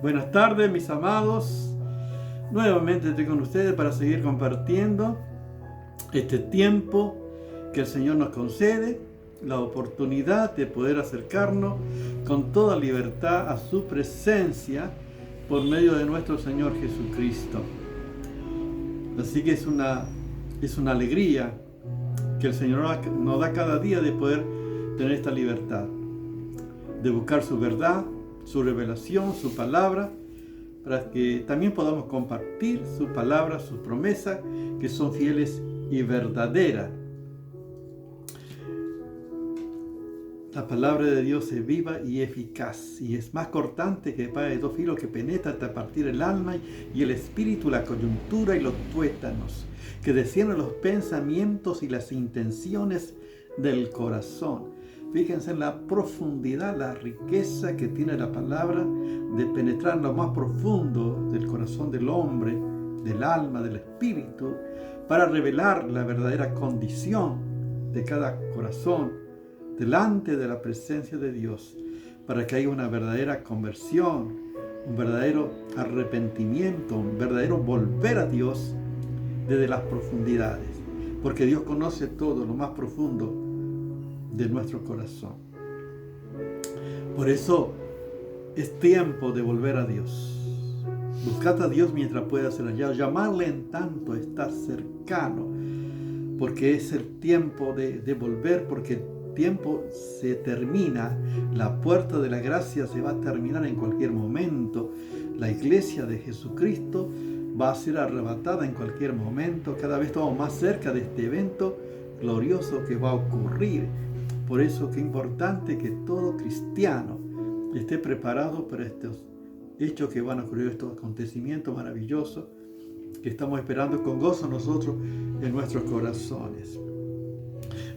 Buenas tardes, mis amados. Nuevamente estoy con ustedes para seguir compartiendo este tiempo que el Señor nos concede, la oportunidad de poder acercarnos con toda libertad a su presencia por medio de nuestro Señor Jesucristo. Así que es una alegría que el Señor nos da cada día de poder tener esta libertad, de buscar su verdad, su revelación, su palabra, para que también podamos compartir su palabra, sus promesas, que son fieles y verdaderas. La palabra de Dios es viva y eficaz, y es más cortante que espada de dos filos, que penetra hasta partir el alma y el espíritu, la coyuntura y los tuétanos, que descienden los pensamientos y las intenciones del corazón. Fíjense en la profundidad, la riqueza que tiene la palabra de penetrar en lo más profundo del corazón del hombre, del alma, del espíritu, para revelar la verdadera condición de cada corazón delante de la presencia de Dios, para que haya una verdadera conversión, un verdadero arrepentimiento, un verdadero volver a Dios desde las profundidades, porque Dios conoce todo lo más profundo de nuestro corazón. Por eso es tiempo de volver a Dios. Buscad a Dios mientras pueda ser hallado, llamarle en tanto está cercano, porque es el tiempo de volver, porque el tiempo se termina, la puerta de la gracia se va a terminar en cualquier momento, la iglesia de Jesucristo va a ser arrebatada en cualquier momento. Cada vez estamos más cerca de este evento glorioso que va a ocurrir. Por eso que es importante que todo cristiano esté preparado para estos hechos que van a ocurrir, estos acontecimientos maravillosos que estamos esperando con gozo nosotros en nuestros corazones.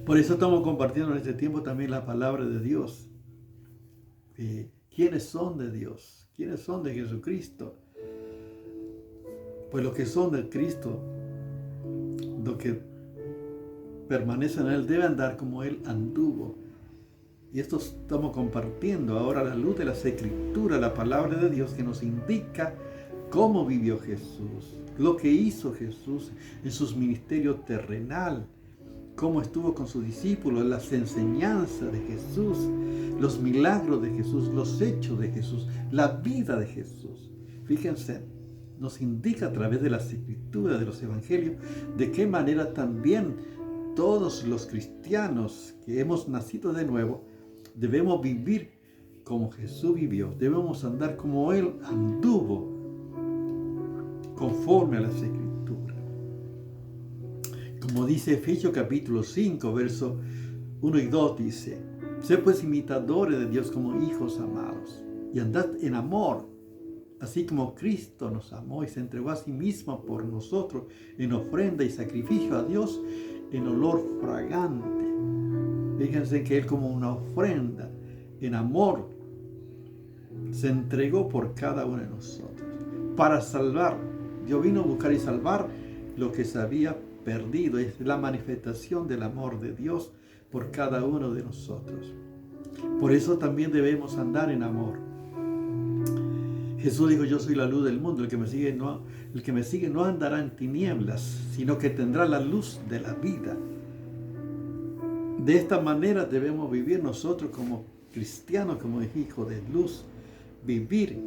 Por eso estamos compartiendo en este tiempo también la palabra de Dios. ¿Quiénes son de Dios? ¿Quiénes son de Jesucristo? Pues los que son de Cristo, los que permanecen en Él, deben andar como Él anduvo. Y esto estamos compartiendo ahora a la luz de las Escrituras, la palabra de Dios, que nos indica cómo vivió Jesús, lo que hizo Jesús en su ministerio terrenal, cómo estuvo con sus discípulos, las enseñanzas de Jesús, los milagros de Jesús, los hechos de Jesús, la vida de Jesús. Fíjense, nos indica a través de las Escrituras, de los Evangelios, de qué manera también todos los cristianos que hemos nacido de nuevo debemos vivir como Jesús vivió, debemos andar como Él anduvo, conforme a las Escrituras. Como dice Efesios capítulo 5, versos 1 y 2, dice: sed pues imitadores de Dios como hijos amados, y andad en amor, así como Cristo nos amó y se entregó a sí mismo por nosotros en ofrenda y sacrificio a Dios en olor fragante. Fíjense que Él, como una ofrenda en amor, se entregó por cada uno de nosotros para salvar. Dios vino a buscar y salvar lo que se había perdido. Es la manifestación del amor de Dios por cada uno de nosotros. Por eso también debemos andar en amor. Jesús dijo: yo soy la luz del mundo, el que me sigue no andará en tinieblas, sino que tendrá la luz de la vida. De esta manera debemos vivir nosotros como cristianos, como hijos de luz, vivir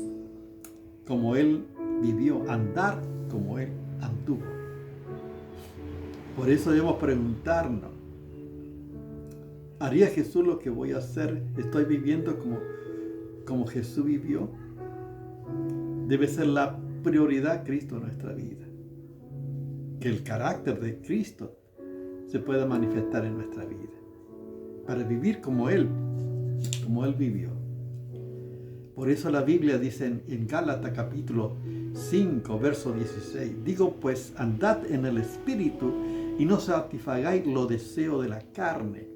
como Él vivió, andar como Él anduvo. Por eso debemos preguntarnos: ¿haría Jesús lo que voy a hacer? ¿Estoy viviendo como Jesús vivió? Debe ser la prioridad Cristo en nuestra vida. Que el carácter de Cristo se pueda manifestar en nuestra vida, para vivir como Él vivió. Por eso la Biblia dice en Gálatas capítulo 5, verso 16: digo pues, andad en el Espíritu y no satisfagáis los deseos de la carne.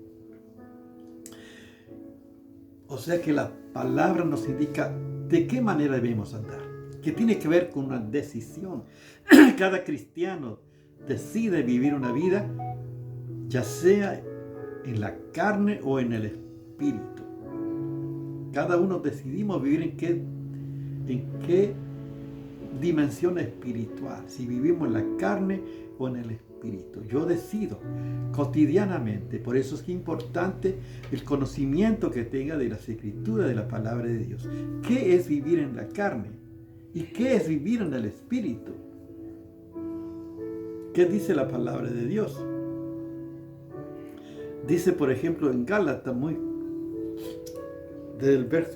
O sea que la palabra nos indica de qué manera debemos andar, que tiene que ver con una decisión. Cada cristiano decide vivir una vida, ya sea en la carne o en el espíritu. Cada uno decidimos vivir en qué dimensión espiritual, si vivimos en la carne o en el espíritu. Yo decido cotidianamente. Por eso es importante el conocimiento que tenga de las escrituras, de la palabra de Dios. ¿Qué es vivir en la carne? ¿Y qué es vivir en el espíritu? ¿Qué dice la palabra de Dios? Dice, por ejemplo, en Gálatas,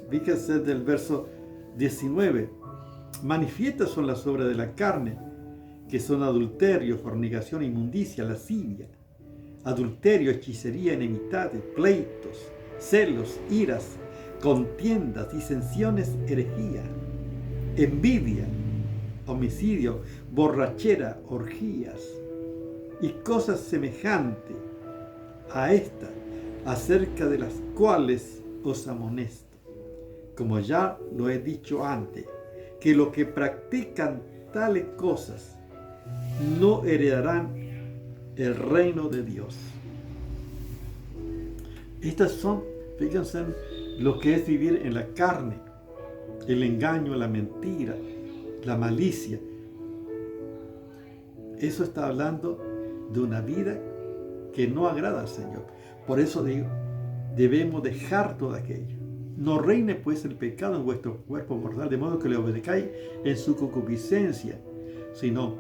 fíjense del verso 19, manifiestas son las obras de la carne, que son adulterio, fornicación, inmundicia, lascivia, adulterio, hechicería, enemistades, pleitos, celos, iras, contiendas, disensiones, herejía, envidia, homicidio, borrachera, orgías y cosas semejantes a esta, acerca de las cuales os amonesto, como ya lo he dicho antes, que los que practican tales cosas no heredarán el reino de Dios. Estas son, fíjense, lo que es vivir en la carne, el engaño, la mentira, la malicia. Eso está hablando de una vida que no agrada al Señor. Por eso digo, debemos dejar todo aquello. No reine pues el pecado en vuestro cuerpo mortal, de modo que le obedezcáis en su concupiscencia, sino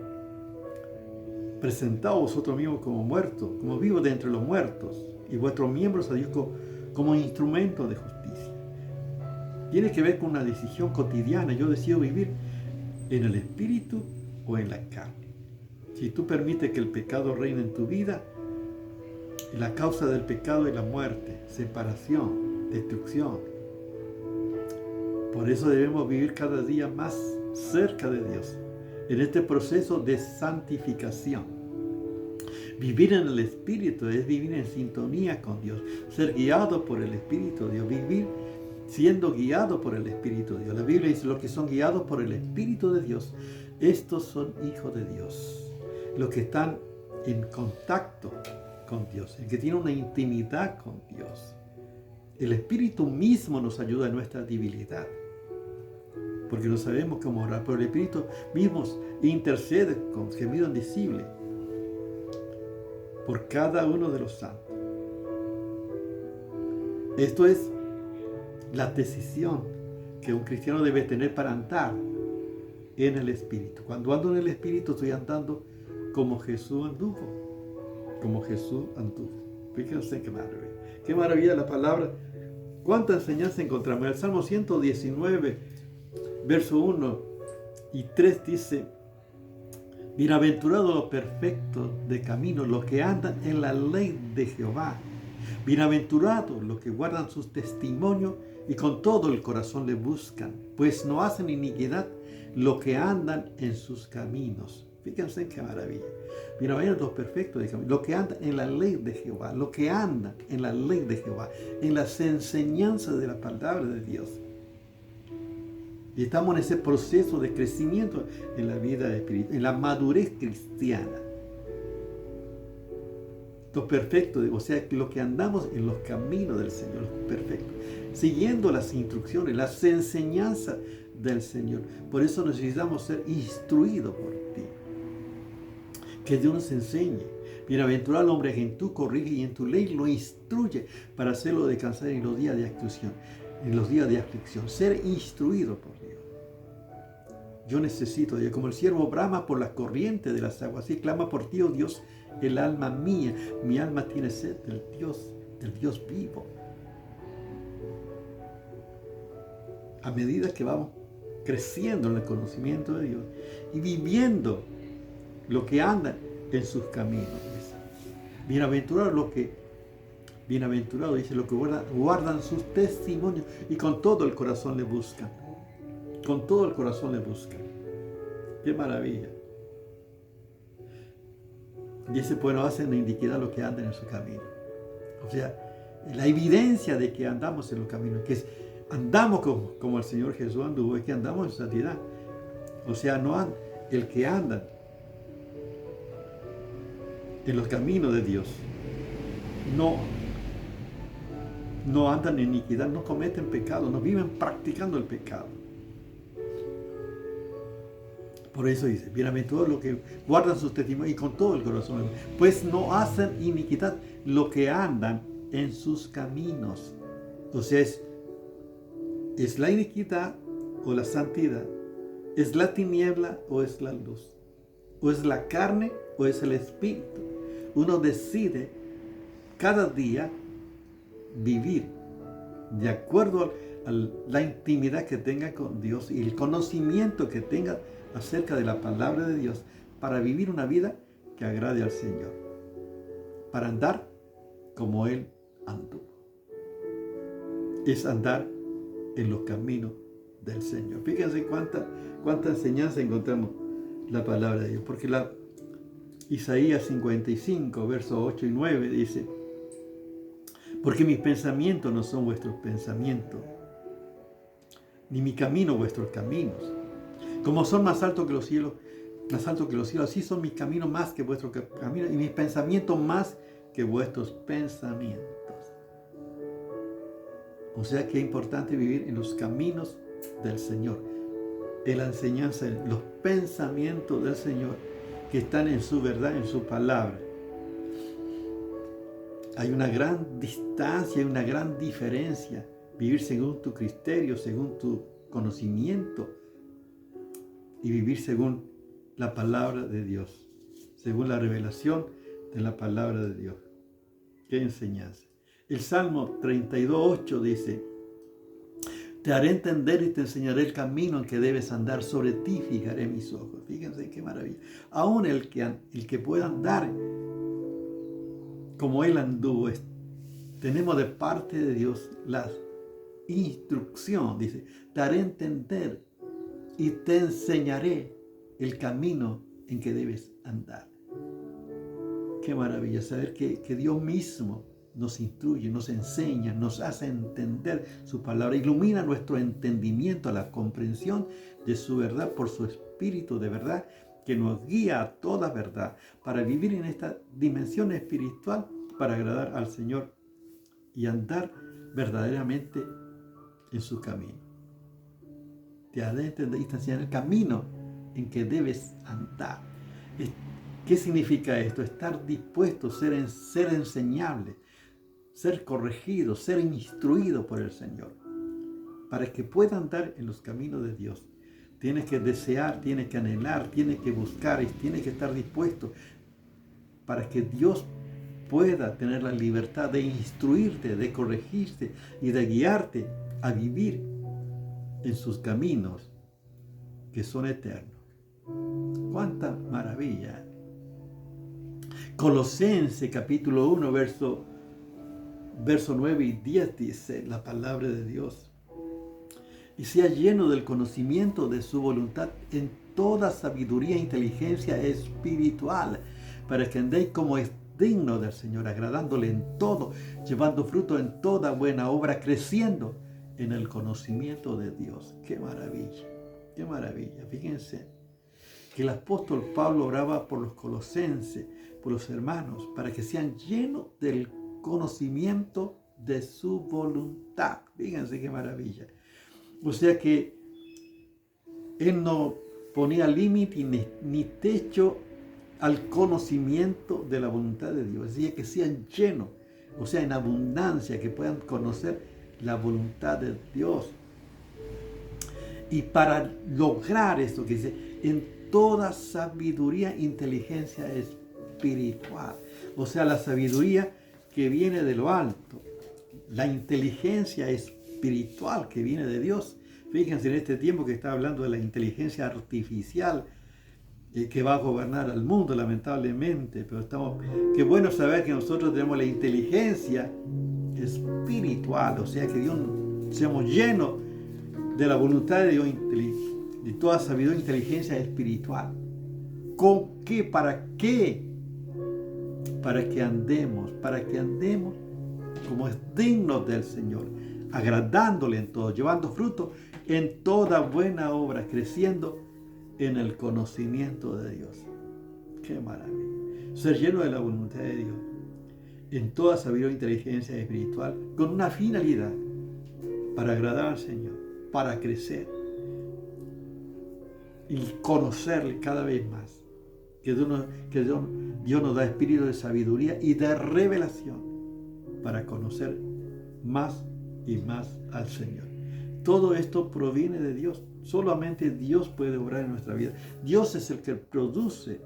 presentaos vosotros mismos como muertos, como vivos de entre los muertos, y vuestros miembros a Dios como instrumento de justicia. Tiene que ver con una decisión cotidiana. Yo decido vivir en el espíritu o en la carne. Si tú permites que el pecado reine en tu vida, la causa del pecado es la muerte, separación, destrucción. Por eso debemos vivir cada día más cerca de Dios, en este proceso de santificación. Vivir en el Espíritu es vivir en sintonía con Dios, ser guiado por el Espíritu de Dios, vivir siendo guiado por el Espíritu de Dios. La Biblia dice: los que son guiados por el Espíritu de Dios, estos son hijos de Dios. Los que están en contacto con Dios, el que tiene una intimidad con Dios. El Espíritu mismo nos ayuda en nuestra debilidad, porque no sabemos cómo orar, pero el Espíritu mismo intercede con gemido indecible por cada uno de los santos. Esto es la decisión que un cristiano debe tener para andar en el Espíritu. Cuando ando en el Espíritu, estoy andando como Jesús anduvo. Como Jesús anduvo. Fíjense qué maravilla la palabra. Cuánta enseñanza encontramos. En el Salmo 119, verso 1 y 3 dice: bienaventurados los perfectos de camino, los que andan en la ley de Jehová. Bienaventurados los que guardan sus testimonios y con todo el corazón le buscan, pues no hacen iniquidad los que andan en sus caminos. Fíjense qué maravilla. Bienaventurados los perfectos de camino, los que andan en la ley de Jehová, los que andan en la ley de Jehová, en las enseñanzas de la palabra de Dios. Y estamos en ese proceso de crecimiento en la vida espiritual, en la madurez cristiana. Los perfectos, o sea, los que andamos en los caminos del Señor, los perfectos, siguiendo las instrucciones, las enseñanzas del Señor. Por eso necesitamos ser instruidos por ti. Que Dios nos enseñe. Bienaventurado el hombre que en tú corrige y en tu ley lo instruye para hacerlo descansar en los días de aflicción. En los días de aflicción. Ser instruido por Dios. Yo necesito de Dios. Como el siervo brama por las corrientes de las aguas, así clama por ti, oh Dios, el alma mía. Mi alma tiene sed del Dios vivo. A medida que vamos creciendo en el conocimiento de Dios y viviendo lo que andan en sus caminos. Bienaventurados los que, dice, los que guardan sus testimonios y con todo el corazón le buscan. Con todo el corazón le buscan. ¡Qué maravilla! Dice, pues no hacen iniquidad los que andan en su camino. O sea, la evidencia de que andamos en los caminos, que andamos como el Señor Jesús anduvo, es que andamos en santidad. O sea, el que anda en los caminos de Dios no andan en iniquidad, no cometen pecado, no viven practicando el pecado. Por eso dice, bienaventurados los que guardan sus testimonios y con todo el corazón, pues no hacen iniquidad lo que andan en sus caminos. O sea, es la iniquidad o la santidad, es la tiniebla o es la luz, o es la carne o es el espíritu. Uno decide cada día vivir de acuerdo a la intimidad que tenga con Dios y el conocimiento que tenga acerca de la palabra de Dios para vivir una vida que agrade al Señor, para andar como Él anduvo. Es andar en los caminos del Señor. Fíjense cuánta enseñanza encontramos en la palabra de Dios, porque Isaías 55, versos 8 y 9 dice: porque mis pensamientos no son vuestros pensamientos, ni mi camino vuestros caminos. Como son más altos que los cielos, así son mis caminos más que vuestros caminos, y mis pensamientos más que vuestros pensamientos. O sea que es importante vivir en los caminos del Señor, en la enseñanza, en los pensamientos del Señor que están en su verdad, en su palabra. Hay una gran distancia, hay una gran diferencia. Vivir según tu criterio, según tu conocimiento, y vivir según la palabra de Dios, según la revelación de la palabra de Dios. ¿Qué enseñanza? El Salmo 32:8 dice: te haré entender y te enseñaré el camino en que debes andar, sobre ti fijaré mis ojos. Fíjense qué maravilla. Aún el que pueda andar como Él anduvo, tenemos de parte de Dios la instrucción. Dice: te haré entender y te enseñaré el camino en que debes andar. Qué maravilla saber que Dios mismo nos instruye, nos enseña, nos hace entender su palabra, ilumina nuestro entendimiento a la comprensión de su verdad por su Espíritu de verdad, que nos guía a toda verdad para vivir en esta dimensión espiritual, para agradar al Señor y andar verdaderamente en su camino. Te haré entender y te enseñaré el camino en que debes andar. ¿Qué significa esto? Estar dispuesto, ser enseñable, ser corregido, ser instruido por el Señor. Para que pueda andar en los caminos de Dios, tienes que desear, tienes que anhelar, tienes que buscar y tienes que estar dispuesto para que Dios pueda tener la libertad de instruirte, de corregirte y de guiarte a vivir en sus caminos que son eternos. ¡Cuánta maravilla! Colosenses capítulo 1, verso 9 y 10 dice la palabra de Dios: y sea lleno del conocimiento de su voluntad en toda sabiduría e inteligencia espiritual, para que andéis como es digno del Señor, agradándole en todo, llevando fruto en toda buena obra, creciendo en el conocimiento de Dios. ¡Qué maravilla! ¡Qué maravilla! Fíjense que el apóstol Pablo oraba por los colosenses, por los hermanos, para que sean llenos del conocimiento de su voluntad. Fíjense qué maravilla. O sea que él no ponía límite ni techo al conocimiento de la voluntad de Dios. Decía que sean llenos, o sea, en abundancia, que puedan conocer la voluntad de Dios. Y para lograr esto que dice, en toda sabiduría e inteligencia espiritual. O sea, la sabiduría que viene de lo alto, la inteligencia espiritual que viene de Dios. Fíjense en este tiempo que está hablando de la inteligencia artificial que va a gobernar al mundo, lamentablemente. Pero qué bueno saber que nosotros tenemos la inteligencia espiritual, o sea, que Dios seamos llenos de la voluntad de Dios, de toda sabiduría e inteligencia espiritual. ¿Con qué? ¿Para qué? Para que andemos como es digno del Señor, agradándole en todo, llevando fruto en toda buena obra, creciendo en el conocimiento de Dios. ¡Qué maravilla! Ser lleno de la voluntad de Dios, en toda sabiduría e inteligencia espiritual, con una finalidad, para agradar al Señor, para crecer. y conocerle cada vez más. Que Dios nos da espíritu de sabiduría y de revelación para conocer más y más al Señor. Todo esto proviene de Dios. Solamente Dios puede obrar en nuestra vida. Dios es el que produce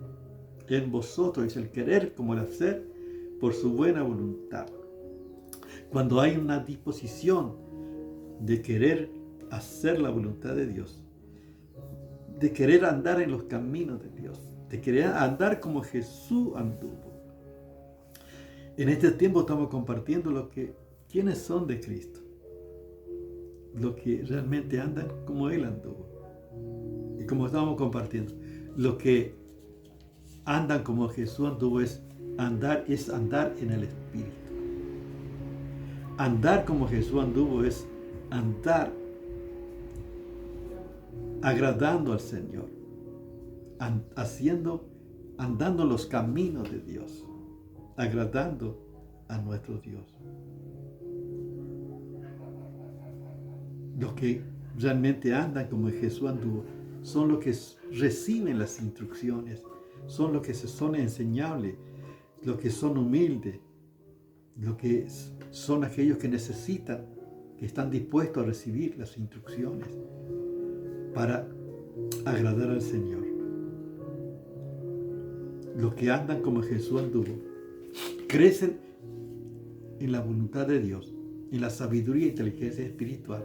en vosotros, es el querer como el hacer por su buena voluntad. Cuando hay una disposición de querer hacer la voluntad de Dios, de querer andar en los caminos de Dios, de querer andar como Jesús anduvo. En este tiempo estamos compartiendo quiénes son de Cristo, los que realmente andan como Él anduvo. Y como estamos compartiendo, los que andan como Jesús anduvo es andar en el Espíritu. Andar como Jesús anduvo es andar agradando al Señor, andando los caminos de Dios, agradando a nuestro Dios. Los que realmente andan como Jesús anduvo son los que reciben las instrucciones, son los que son enseñables, los que son humildes, los que son aquellos que necesitan, que están dispuestos a recibir las instrucciones para agradar al Señor. Los que andan como Jesús anduvo crecen en la voluntad de Dios, en la sabiduría e inteligencia espiritual,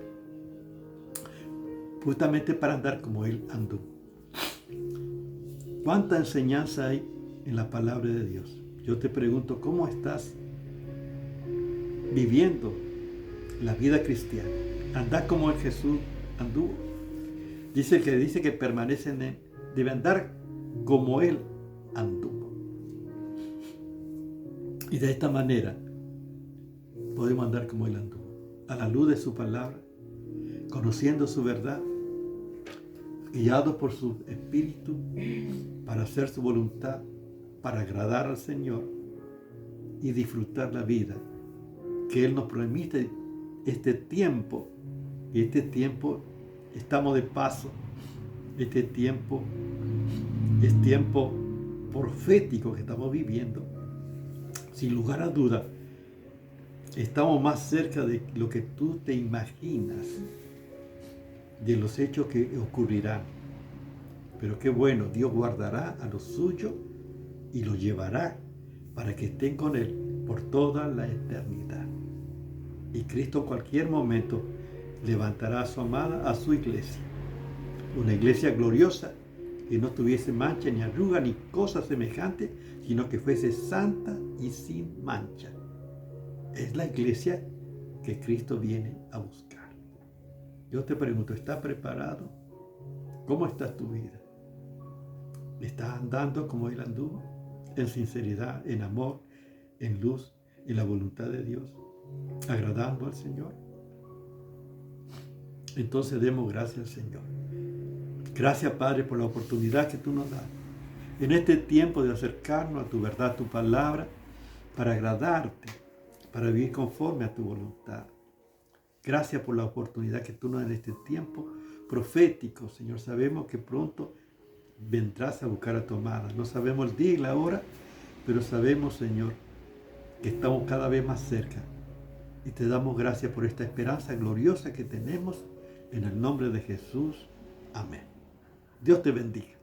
justamente para andar como Él anduvo. ¿Cuánta enseñanza hay en la palabra de Dios? Yo te pregunto, ¿cómo estás viviendo la vida cristiana? ¿Andás como el Jesús anduvo? Dice que permanece en Él, debe andar como Él anduvo. Y de esta manera podemos andar como Él anduvo, a la luz de su palabra, conociendo su verdad, guiados por su Espíritu para hacer su voluntad, para agradar al Señor y disfrutar la vida que Él nos permite este tiempo. Y este tiempo estamos de paso. Este tiempo es tiempo profético que estamos viviendo. Sin lugar a duda, estamos más cerca de lo que tú te imaginas, de los hechos que ocurrirán. Pero qué bueno, Dios guardará a los suyos y los llevará para que estén con Él por toda la eternidad. Y Cristo en cualquier momento levantará a su amada, a su iglesia. Una iglesia gloriosa que no tuviese mancha ni arruga ni cosa semejante, sino que fuese santa y sin mancha. Es la iglesia que Cristo viene a buscar. Yo te pregunto, ¿estás preparado? ¿Cómo está tu vida? ¿Estás andando como Él anduvo? En sinceridad, en amor, en luz, en la voluntad de Dios, agradando al Señor. Entonces demos gracias al Señor. Gracias, Padre, por la oportunidad que tú nos das en este tiempo de acercarnos a tu verdad, a tu palabra, para agradarte, para vivir conforme a tu voluntad. Gracias por la oportunidad que tú nos das en este tiempo profético, Señor. Sabemos que pronto vendrás a buscar a tu amada. No sabemos el día y la hora, pero sabemos, Señor, que estamos cada vez más cerca. Y te damos gracias por esta esperanza gloriosa que tenemos en el nombre de Jesús. Amén. Dios te bendiga.